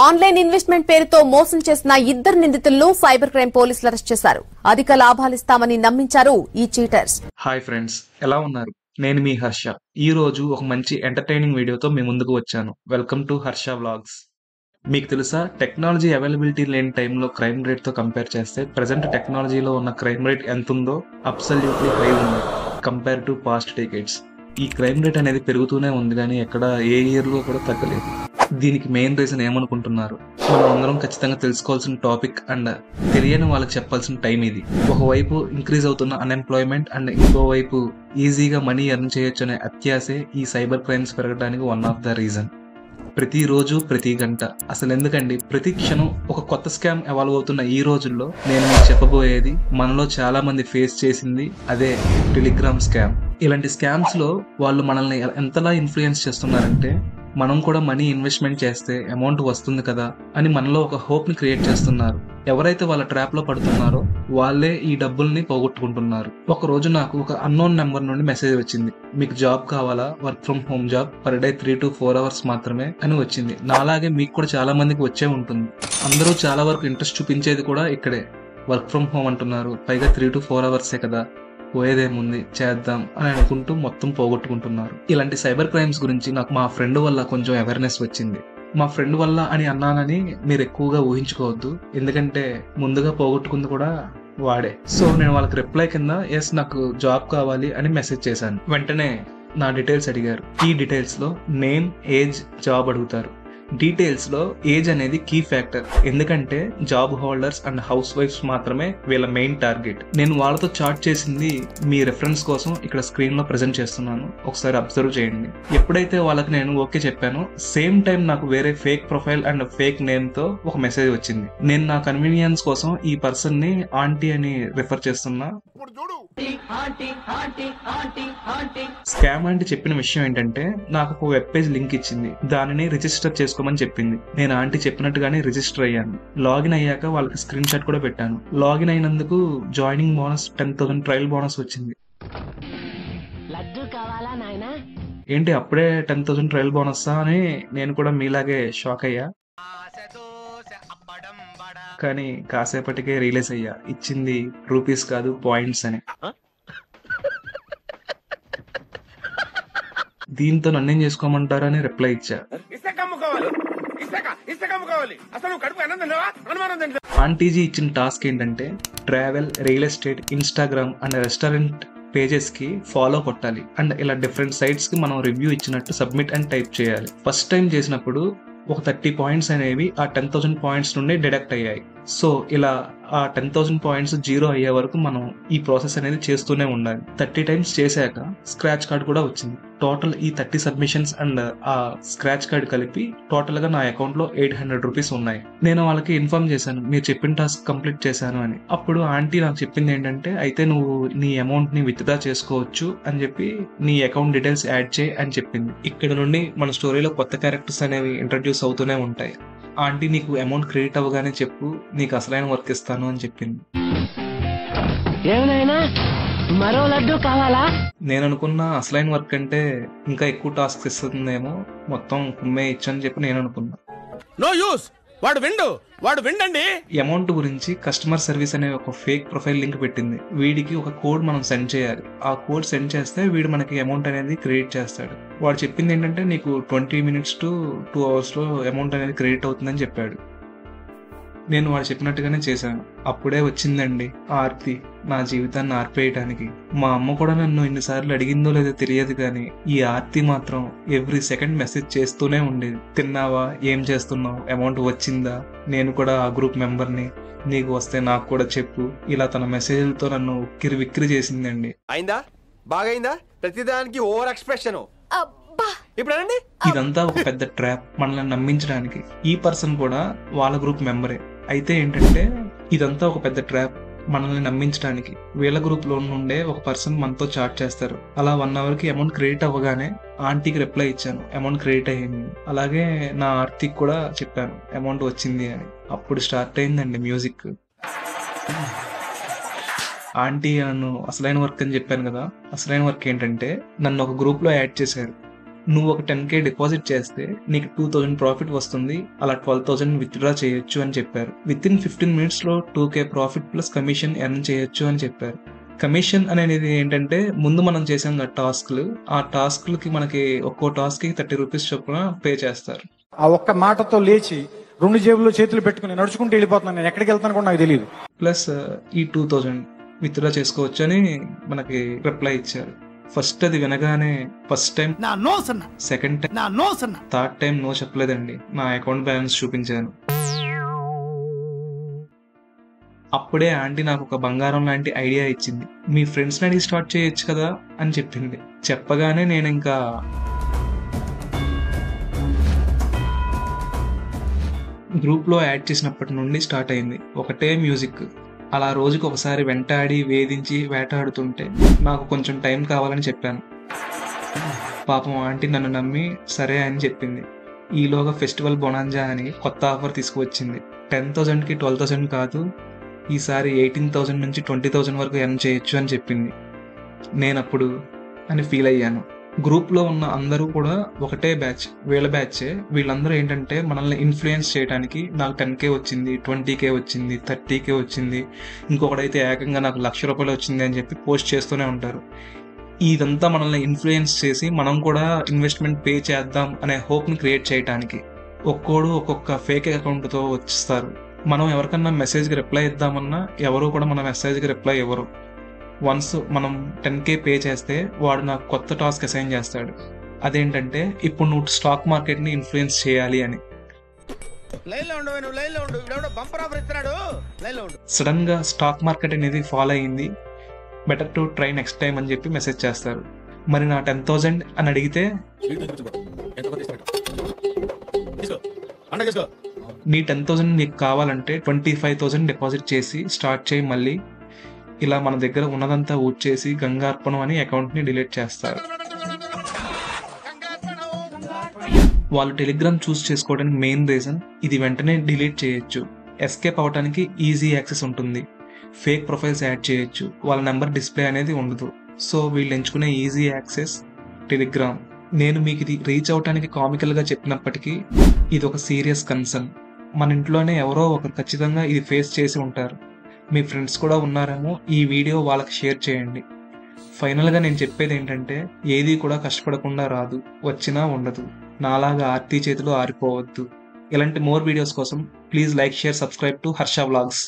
Online investment పేరుతో మోసం చేసిన ఇద్దరు నిందితులను సైబర్ క్రైమ్ పోలీసులు అరెస్ట్ చేశారు. అధిక లాభాలిస్తామని నమ్మించారు ఈ చీటర్స్. హాయ్ ఫ్రెండ్స్, ఎలా ఉన్నారు? నేను మీ హర్ష. ఈ రోజు ఒక మంచి ఎంటర్టైనింగ్ వీడియోతో మీ ముందుకు వచ్చాను. Welcome to Harsha vlogs. మీకు తెలుసా, టెక్నాలజీ అవైలబిలిటీ లేని టైంలో క్రైమ్ రేట్తో కంపేర్ చేస్తే ప్రజెంట్ టెక్నాలజీలో ఉన్న క్రైమ్ రేట్ ఎంత ఉందో అబ్సల్యూట్లీ హై ఉంది కంపేర్ టు పాస్ట్ డేకేడ్స్. ఈ క్రైమ్ రేట్ అనేది పెరుగుతూనే ఉంది, కానీ ఎక్కడ ఏ ఇయర్లో కూడా తగ్గలేదు. దీనికి మెయిన్ రీజన్ ఏమనుకుంటున్నారు? మనం అందరం ఖచ్చితంగా తెలుసుకోవాల్సిన టాపిక్ అండ్ తెలియని వాళ్ళకి చెప్పాల్సిన టైం ఇది. ఒకవైపు ఇంక్రీజ్ అవుతున్న అన్ఎంప్లాయ్మెంట్ అండ్ ఇంకోవైపు ఈజీగా మనీ ఎర్న్ చేయొచ్చు అనే అత్యాసే ఈ సైబర్ క్రైమ్స్ పెరగడానికి వన్ ఆఫ్ ద రీజన్. ప్రతిరోజు ప్రతి గంట, అసలు ఎందుకండి ప్రతి క్షణం ఒక కొత్త స్కామ్ ఎవాల్వ్ అవుతున్న ఈ రోజుల్లో నేను మీకు చెప్పబోయేది మనలో చాలా మంది ఫేస్ చేసింది అదే టెలిగ్రామ్ స్కామ్. ఇలాంటి స్కామ్స్ లో వాళ్ళు మనల్ని ఎంతలా ఇన్ఫ్లుయెన్స్ చేస్తున్నారంటే, మనం కూడా మనీ ఇన్వెస్ట్మెంట్ చేస్తే అమౌంట్ వస్తుంది కదా అని మనలో ఒక హోప్ ని క్రియేట్ చేస్తున్నారు. ఎవరైతే వాళ్ళ ట్రాప్ లో పడుతున్నారో వాళ్ళే ఈ డబ్బుల్ని పోగొట్టుకుంటున్నారు. ఒక రోజు నాకు ఒక అన్నోన్ నెంబర్ నుండి మెసేజ్ వచ్చింది, మీకు జాబ్ కావాలా, work from home job, per day 3 to 4 hours మాత్రమే అని వచ్చింది. నాలాగే మీకు కూడా చాలా మందికి వచ్చే ఉంటుంది. అందరూ చాలా వరకు ఇంట్రెస్ట్ చూపించేది కూడా ఇక్కడే. వర్క్ ఫ్రమ్ హోమ్ అంటున్నారు, పైగా 3 to 4 hours కదా, పోయేదేముంది, చేద్దాం అని అనుకుంటూ మొత్తం పోగొట్టుకుంటున్నారు. ఇలాంటి సైబర్ క్రైమ్స్ గురించి నాకు మా ఫ్రెండ్ వల్ల కొంచెం అవేర్నెస్ వచ్చింది. మా ఫ్రెండ్ వల్ల అని అన్నానని మీరు ఎక్కువగా ఊహించుకోవద్దు, ఎందుకంటే ముందుగా పోగొట్టుకుంది కూడా వాడే. సో నేను వాళ్ళకి రిప్లై కింద ఎస్ నాకు జాబ్ కావాలి అని మెసేజ్ చేశాను. వెంటనే నా డీటెయిల్స్ అడిగారు. ఈ డీటెయిల్స్ లో నేమ్, ఏజ్, జాబ్ అడుగుతారు. డీటెయిల్స్ లో ఏజ్ అనేది కీ ఫ్యాక్టర్, ఎందుకంటే job holders and house wives మాత్రమే వీళ్ళ మెయిన్ టార్గెట్. నేను వాళ్ళతో చాట్ చేసింది మీ రెఫరెన్స్ కోసం ఇక్కడ స్క్రీన్ లో ప్రెజెంట్ చేస్తున్నాను, ఒకసారి అబ్జర్వ్ చేయండి. ఎప్పుడైతే వాళ్ళకి నేను ఓకే చెప్పానో సేమ్ టైం నాకు వేరే fake profile and fake name తో ఒక మెసేజ్ వచ్చింది. నేను నా కన్వీనియన్స్ కోసం ఈ పర్సన్ ని ఆంటీ అని రిఫర్ చేస్తున్నా. స్కామ్ ఆంటీ చెప్పిన విషయం ఏంటంటే, నాకు ఒక వెబ్ పేజ్ లింక్ ఇచ్చింది, దానిని రిజిస్టర్ చేసుకోమని చెప్పింది. నేను ఆంటీ చెప్పినట్టుగానే రిజిస్టర్ అయ్యాను. లాగిన్ అయ్యాక వాళ్ళకి స్క్రీన్ షాట్ కూడా పెట్టాను. లాగిన్ అయినందుకు జాయినింగ్ బోనస్ 10,000 ట్రయల్ బోనస్ వచ్చింది. ఏంటి అప్పుడే 10,000 ట్రయల్ బోనస్ అని నేను కూడా మీలాగే షాక్ అయ్యా. కానీ కాసేపటికే రియలైజ్ అయ్యా, ఇచ్చింది రూపీస్ కాదు పాయింట్స్ అని. దీంతో నన్నేం చేసుకోమంటారు అని రిప్లై ఇచ్చా. ఆంటీజీ ఇచ్చిన టాస్క్ ఏంటంటే, travel, real estate, Instagram and restaurant pages కి ఫాలో కొట్టాలి అండ్ ఇలా డిఫరెంట్ సైట్స్ కి మనం రివ్యూ ఇచ్చినట్టు సబ్మిట్ అండ్ టైప్ చేయాలి. ఫస్ట్ టైం చేసినప్పుడు ఒక 30 పాయింట్స్ అనేవి ఆ 10,000 పాయింట్స్ నుండి డిడక్ట్ అయ్యాయి. సో ఇలా ఆ 10,000 పాయింట్స్ జీరో అయ్యే వరకు మనం ఈ ప్రాసెస్ అనేది చేస్తూనే ఉండాలి. 30 టైమ్స్ చేశాక స్క్రాచ్ కార్డ్ కూడా వచ్చింది. టోటల్ ఈ 30 సబ్మిషన్స్ అండ్ ఆ స్క్రాచ్ కార్డ్ కలిపి టోటల్ గా నా అకౌంట్ లో 800 రూపీస్ ఉన్నాయి. నేను వాళ్ళకి ఇన్ఫార్మ్ చేశాను, మీరు చెప్పిన టాస్క్ కంప్లీట్ చేశాను అని. అప్పుడు ఆంటీ నాకు చెప్పింది ఏంటంటే, అయితే నువ్వు నీ అమౌంట్ ని విత్డ్రా చేసుకోవచ్చు అని చెప్పి నీ అకౌంట్ డీటెయిల్స్ యాడ్ చేయి అని చెప్పింది. ఇక్కడ నుండి మన స్టోరీలో కొత్త క్యారెక్టర్స్ అనేవి ఇంట్రడ్యూస్ అవుతూనే ఉంటాయి. ఆంటీ నీకు అమౌంట్ క్రెడిట్ అవ్వగానే చెప్పు, నీకు అసలైన వర్క్ ఇస్తాను అని చెప్పింది. మరో లడ్డు కావాలా? నేను అనుకున్న అసలైన వర్క్ అంటే ఇంకా ఎక్కువ టాస్క్ ఇస్తుందేమో, మొత్తం కుమ్మే ఇచ్చని చెప్పి నేను అనుకున్నా. నో యూస్, వాడు విండండి. అమౌంట్ గురించి కస్టమర్ సర్వీస్ అనే ఒక ఫేక్ ప్రొఫైల్ లింక్ పెట్టింది. వీడికి ఒక కోడ్ మనం సెండ్ చేయాలి. ఆ కోడ్ సెండ్ చేస్తే వీడు మనకి అమౌంట్ అనేది క్రెడిట్ చేస్తాడు. వాడు చెప్పింది ఏంటంటే, నీకు 20 minutes to 2 hours లో అమౌంట్ అనేది క్రెడిట్ అవుతుందని చెప్పాడు. నేను వాడు చెప్పినట్టుగానే చేశాను. అప్పుడే వచ్చిందండి ఆర్తి, నా జీవితాన్ని ఆర్పేయటానికి. మా అమ్మ కూడా నన్ను ఎన్నిసార్లు అడిగిందో లేదో తెలియదు, కానీ ఈ ఆర్తి మాత్రం ఎవ్రీ సెకండ్ మెసేజ్ చేస్తూనే ఉండేది. తిన్నావా, ఏం చేస్తున్నావు, అమౌంట్ వచ్చిందా, నేను కూడా ఆ గ్రూప్ మెంబర్ని, నీకు వస్తే నాకు కూడా చెప్పు. ఇలా తన మెసేజ్లతో నన్ను ఉక్కిరి విక్కిరి చేసిందండి. అయిందా, బాగైందా, ప్రతిదానికి ఓవర్ ఎక్స్ప్రెషన్. ఇప్పుడు ఇదంతా ఒక పెద్ద ట్రాప్, మనల్ని నమ్మించడానికి. ఈ పర్సన్ కూడా వాళ్ళ గ్రూప్ మెంబరే. అయితే ఏంటంటే, ఇదంతా ఒక పెద్ద ట్రాప్ మనల్ని నమ్మించడానికి. వీళ్ళ గ్రూప్ లో నుండే ఒక పర్సన్ మనతో చాట్ చేస్తారు. అలా 1 hour కి అమౌంట్ క్రెడిట్ అవ్వగానే ఆంటీకి రిప్లై ఇచ్చాను, అమౌంట్ క్రెడిట్ అయ్యింది. అలాగే నా ఆర్తికి కూడా చెప్పాను అమౌంట్ వచ్చింది అని. అప్పుడు స్టార్ట్ అయిందండి మ్యూజిక్. ఆంటీ నన్ను అసలైన వర్క్ అని చెప్పాను కదా, అసలైన వర్క్ ఏంటంటే, నన్ను ఒక గ్రూప్ లో యాడ్ చేశారు. నువ్వు ఒక 10K డిపాజిట్ చేస్తే నీకు 2000 ప్రాఫిట్ వస్తుంది, అలా 12,000 విత్డ్రా చేయొచ్చు అని చెప్పారు. With in 15 minutesలో 2K profit plus commission earn చేయొచ్చు అని చెప్పారు. కమిషన్ అనేది ఏంటంటే ముందు మనం చేసాం కదా టాస్క్లు, ఆ టాస్క్లకి మనకి ఒక్కో టాస్క్కి 30 రూపీస్ చొప్పున పే చేస్తారు. ఆ ఒక్క మాటతో లేచి 2 జేబుల్లో చేతులు పెట్టుకుని నడుచుకుంటూ వెళ్ళిపోతున్నాను. నేను ఎక్కడికి వెళ్తాను కూడా నాకు తెలియదు. ప్లస్ ఈ 2000 విత్డ్రా చేసుకోవచ్చు అని మనకి రిప్లై ఇచ్చారు. ఫస్ట్ అది వినగానే first time second time third time no చెప్పలేదండి. నా అకౌంట్ బ్యాలెన్స్ చూపించాను. అప్పుడే ఆంటీ నాకు ఒక బంగారం లాంటి ఐడియా ఇచ్చింది. మీ ఫ్రెండ్స్ని అడిగి స్టార్ట్ చేయొచ్చు కదా అని చెప్పింది. చెప్పగానే నేను ఇంకా గ్రూప్లో యాడ్ చేసినప్పటి నుండి స్టార్ట్ అయింది ఒకటే మ్యూజిక్. అలా రోజుకి ఒకసారి వెంటాడి వేధించి వేటాడుతుంటే నాకు కొంచెం టైం కావాలని చెప్పాను. పాపం ఆంటీ నన్ను నమ్మి సరే అని చెప్పింది. ఈలోగా ఫెస్టివల్ బొనాంజా అని కొత్త ఆఫర్ తీసుకువచ్చింది. 10,000కి 12,000 కాదు, ఈసారి 18,000 నుంచి 20,000 వరకు ఎర్న్ చేయొచ్చు అని చెప్పింది. నేనప్పుడు అని ఫీల్ అయ్యాను. గ్రూప్లో ఉన్న అందరూ కూడా ఒకటే బ్యాచ్, వీళ్ళ బ్యాచే. వీళ్ళందరూ ఏంటంటే మనల్ని ఇన్ఫ్లుయెన్స్ చేయడానికి నాకు 10K వచ్చింది, 20K వచ్చింది, 30K వచ్చింది, ఇంకొకడైతే ఏకంగా నాకు ₹1,00,000 వచ్చింది అని చెప్పి పోస్ట్ చేస్తూనే ఉంటారు. ఇదంతా మనల్ని ఇన్ఫ్లుయెన్స్ చేసి మనం కూడా ఇన్వెస్ట్మెంట్ పే చేద్దాం అనే హోప్ని క్రియేట్ చేయడానికి ఒక్కోడు ఒక్కొక్క ఫేక్ అకౌంట్తో వచ్చిస్తారు. మనం ఎవరికన్నా మెసేజ్కి రిప్లై ఇద్దామన్నా ఎవరు కూడా మన మెసేజ్కి రిప్లై ఇవ్వరు. వన్స్ మనం 10K పే చేస్తే వాడు నాకు కొత్త టాస్క్ అసైన్ చేస్తాడు. అదేంటంటే ఇప్పుడు నువ్వు స్టాక్ మార్కెట్ని ఇన్ఫ్లుయెన్స్ చేయాలి అని. సడన్ గా స్టాక్ మార్కెట్ అనేది ఫాలో అయింది. Better to try next time అని చెప్పి మెసేజ్ చేస్తారు. మరి నా 10,000 అని అడిగితే నీ 10,000 నీకు కావాలంటే 25,000 డిపాజిట్ చేసి స్టార్ట్ చేయి మళ్ళీ. ఇలా మన దగ్గర ఉన్నదంతా ఊడ్చేసి గంగార్పణం అని అకౌంట్ని డిలీట్ చేస్తారు. వాళ్ళు టెలిగ్రామ్ చూస్ చేసుకోవడానికి మెయిన్ రీజన్ ఇది. వెంటనే డిలీట్ చేయొచ్చు, ఎస్కేప్ అవడానికి ఈజీ యాక్సెస్ ఉంటుంది, ఫేక్ ప్రొఫైల్స్ యాడ్ చేయొచ్చు, వాళ్ళ నెంబర్ డిస్ప్లే అనేది ఉండదు. సో వీళ్ళు ఎంచుకునే ఈజీ యాక్సెస్ టెలిగ్రామ్. నేను మీకు ఇది రీచ్ అవడానికి కామికల్గా చెప్పినప్పటికీ ఇది ఒక సీరియస్ కన్సర్న్. మన ఇంట్లోనే ఎవరో ఒకరు ఖచ్చితంగా ఇది ఫేస్ చేసి ఉంటారు. మీ ఫ్రెండ్స్ కూడా ఉన్నారేమో, ఈ వీడియో వాళ్ళకి షేర్ చేయండి. ఫైనల్గా నేను చెప్పేది ఏంటంటే ఏది కూడా కష్టపడకుండా రాదు, వచ్చినా ఉండదు. నాలాగా ఆర్తి చేతిలో ఆరిపోవద్దు. ఇలాంటి మోర్ వీడియోస్ కోసం please like, share, subscribe to Harsha vlogs.